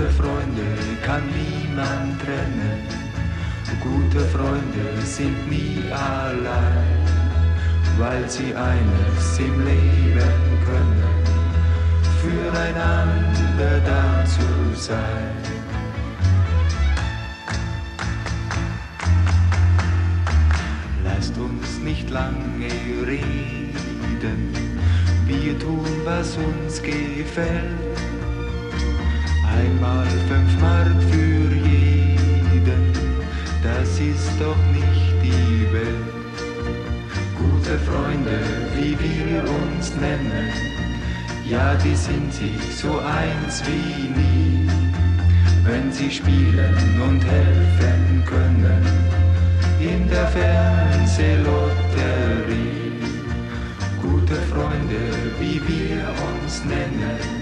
Gute Freunde kann niemand trennen. Gute Freunde sind nie allein, weil sie eines im Leben können, füreinander da zu sein. Lasst uns nicht lange reden, wir tun, was uns gefällt. Einmal 5 Mark für jeden, das ist doch nicht die Welt. Gute Freunde, wie wir uns nennen, ja, die sind sich so eins wie nie, wenn sie spielen und helfen können in der Fernsehlotterie. Gute Freunde, wie wir uns nennen,